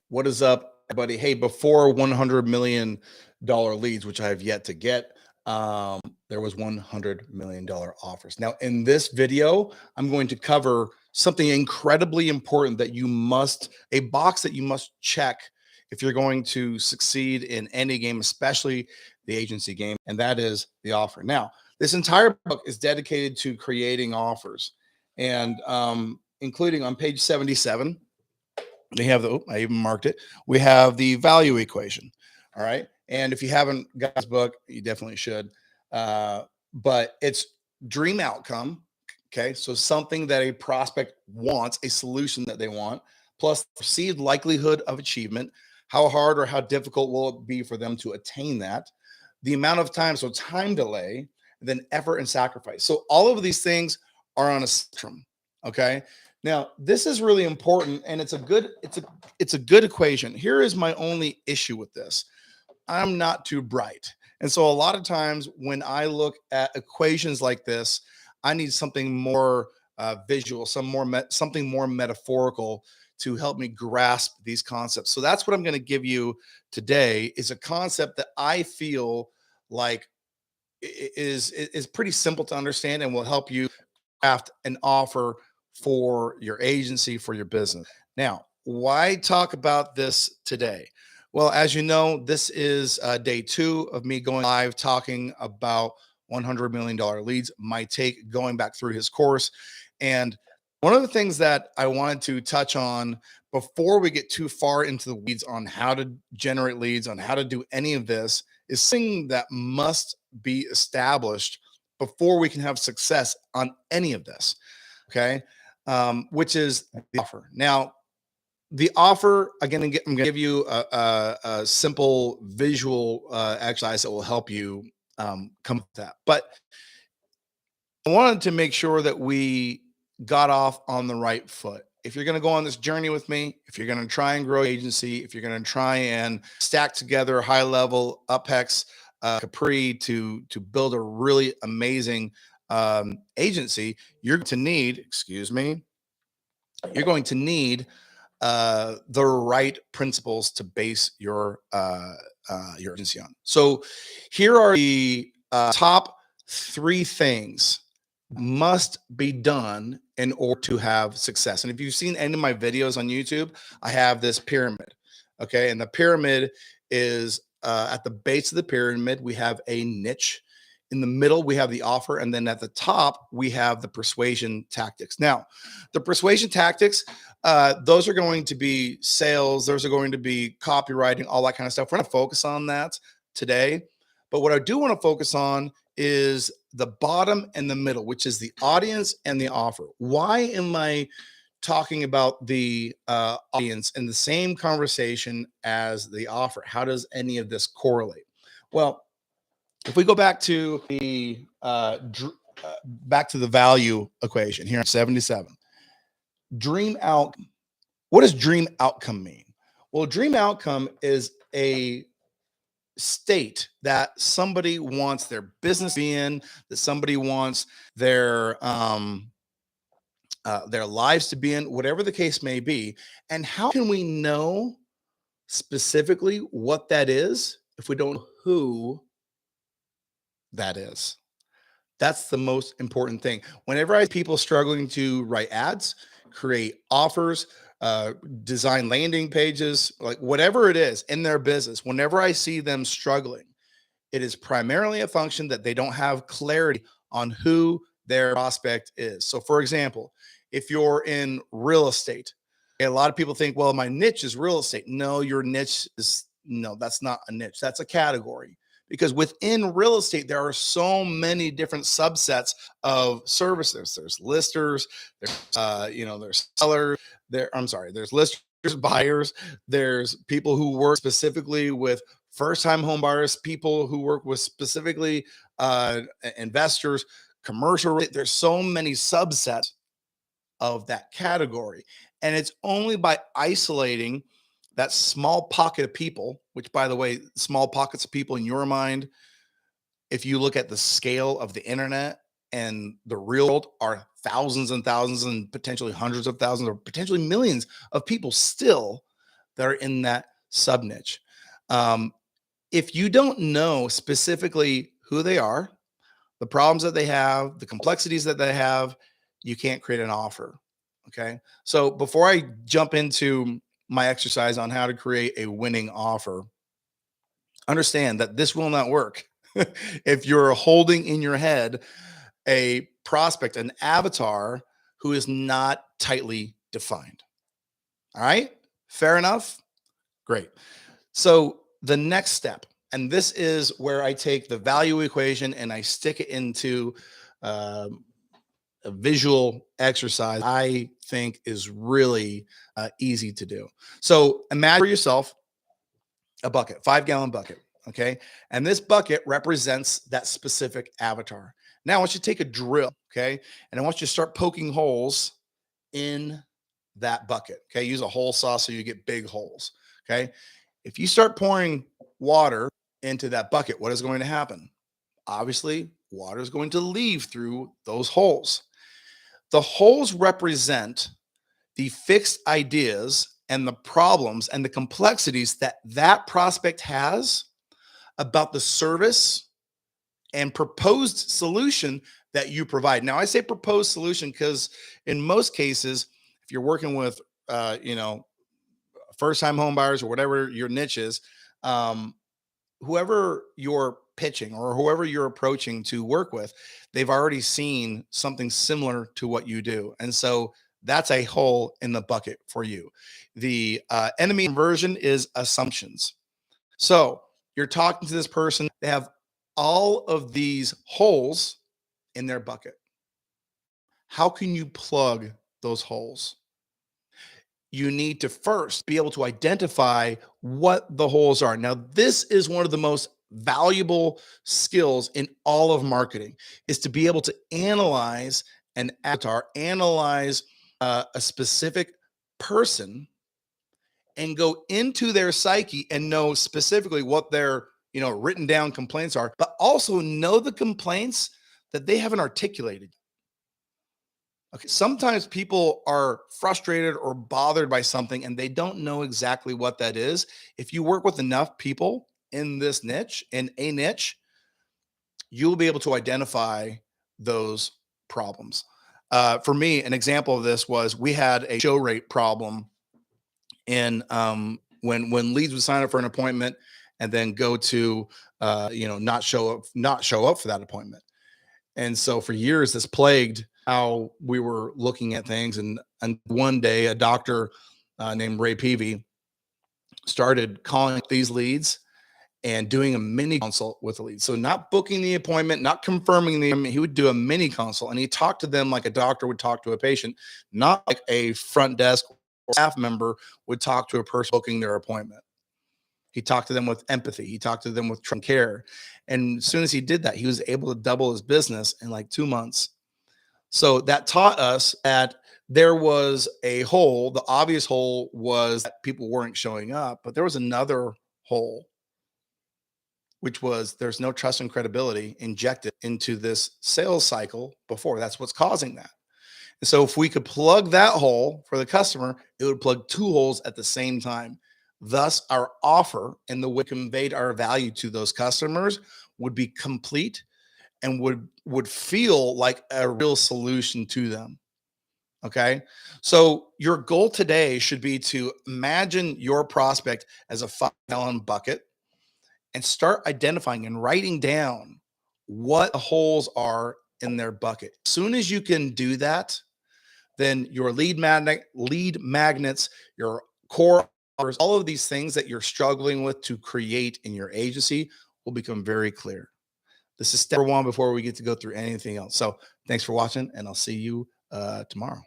What is up, everybody? Hey, before $100 million leads, which I have yet to get, um, there was $100 million offers. Now, in this video, I'm going to cover something incredibly important that a box that you must check if you're going to succeed in any game, especially the agency game, and that is the offer. Now, this entire book is dedicated to creating offers, and including on page 77. They have I even marked it. We have the value equation. All right. And if you haven't got this book, you definitely should. But it's dream outcome. Okay. So something that a prospect wants, a solution that they want, plus perceived likelihood of achievement. How hard or how difficult will it be for them to attain that? The amount of time, so time delay, then effort and sacrifice. So all of these things are on a spectrum. Okay. Now, this is really important, and it's a good equation. Here is my only issue with this. I'm not too bright. And so a lot of times when I look at equations like this, I need something more visual, something more metaphorical to help me grasp these concepts. So that's what I'm going to give you today is a concept that I feel like is pretty simple to understand and will help you craft an offer for your agency, for your business. Now, why talk about this today? Well, as you know, this is day 2 of me going live talking about $100 million leads, my take going back through his course. And one of the things that I wanted to touch on before we get too far into the weeds on how to generate leads, on how to do any of this, is something that must be established before we can have success on any of this. Okay. Which is the offer. Now, the offer, again, I'm going to give you a simple visual exercise that will help you come up with that. But I wanted to make sure that we got off on the right foot. If you're going to go on this journey with me, if you're going to try and grow your agency, if you're going to try and stack together Highlevel, UpHex, Capri to build a really amazing agency, you're going to need, excuse me, you're going to need the right principles to base your agency on. So here are the top 3 things must be done in order to have success. And if you've seen any of my videos on YouTube, I have this pyramid. Okay. And the pyramid is at the base of the pyramid, we have a niche. In the middle, we have the offer. And then at the top, we have the persuasion tactics. Now, the persuasion tactics, those are going to be sales. Those are going to be copywriting, all that kind of stuff. We're going to focus on that today. But what I do want to focus on is the bottom and the middle, which is the audience and the offer. Why am I talking about the audience in the same conversation as the offer? How does any of this correlate? Well, if we go back to the value equation here in 77, dream outcome. What does dream outcome mean? Well, dream outcome is a state that somebody wants their business to be in, that somebody wants their lives to be in, whatever the case may be. And how can we know specifically what that is if we don't know who that is? That's the most important thing. Whenever I see people struggling to write ads, create offers, design landing pages, like whatever it is in their business, whenever I see them struggling, it is primarily a function that they don't have clarity on who their prospect is. So, for example, if you're in real estate, a lot of people think, well, my niche is real estate. No, your niche is no, that's not a niche. That's a category. Because within real estate, there are so many different subsets of services. There's listers, there's sellers, there's listers, buyers, there's people who work specifically with first-time home buyers, people who work with specifically investors, commercial. There's so many subsets of that category. And it's only by isolating that small pocket of people, which, by the way, small pockets of people in your mind, if you look at the scale of the internet and the real world, are thousands and thousands and potentially hundreds of thousands or potentially millions of people still that are in that sub niche. Um, if you don't know specifically who they are, the problems that they have, the complexities that they have, you can't create an offer. Okay. So before I jump into my exercise on how to create a winning offer, understand that this will not work if you're holding in your head a prospect, an avatar who is not tightly defined. All right. Fair enough. Great. So the next step, and this is where I take the value equation and I stick it into um, a visual exercise I think is really easy to do. So imagine for yourself a bucket, 5 gallon bucket. Okay. And this bucket represents that specific avatar. Now I want you to take a drill. Okay. And I want you to start poking holes in that bucket. Okay. Use a hole saw so you get big holes. Okay. If you start pouring water into that bucket, what is going to happen? Obviously, water is going to leave through those holes. The holes represent the fixed ideas and the problems and the complexities that that prospect has about the service and proposed solution that you provide. Now, I say proposed solution because in most cases, if you're working with, first time home buyers or whatever your niche is, um, whoever you're pitching or whoever you're approaching to work with, they've already seen something similar to what you do. And so that's a hole in the bucket for you. The enemy inversion is assumptions. So you're talking to this person, they have all of these holes in their bucket. How can you plug those holes? You need to first be able to identify what the holes are. Now, this is one of the most valuable skills in all of marketing is to be able to analyze an avatar, analyze a specific person and go into their psyche and know specifically what their written down complaints are, but also know the complaints that they haven't articulated. Okay, sometimes people are frustrated or bothered by something and they don't know exactly what that is. If you work with enough people in this niche, in a niche, you'll be able to identify those problems. For me, an example of this was we had a show rate problem in when leads would sign up for an appointment and then go to not show up for that appointment. And so for years, this plagued how we were looking at things. And one day, a doctor named Ray Peavy started calling these leads and doing a mini consult with the leads. So not booking the appointment, not confirming the appointment. He would do a mini consult and he talked to them like a doctor would talk to a patient, not like a front desk or staff member would talk to a person booking their appointment. He talked to them with empathy. He talked to them with care. And as soon as he did that, he was able to double his business in like 2 months. So that taught us that there was a hole. The obvious hole was that people weren't showing up, but there was another hole, which was there's no trust and credibility injected into this sales cycle before. That's what's causing that. And so if we could plug that hole for the customer, it would plug 2 holes at the same time. Thus, our offer and the way we conveyed our value to those customers would be complete and would feel like a real solution to them. Okay. So your goal today should be to imagine your prospect as a 5 gallon bucket and start identifying and writing down what the holes are in their bucket. As soon as you can do that, then your lead magnets, your core offers, all of these things that you're struggling with to create in your agency will become very clear. This is step 1 before we get to go through anything else. So thanks for watching, and I'll see you tomorrow.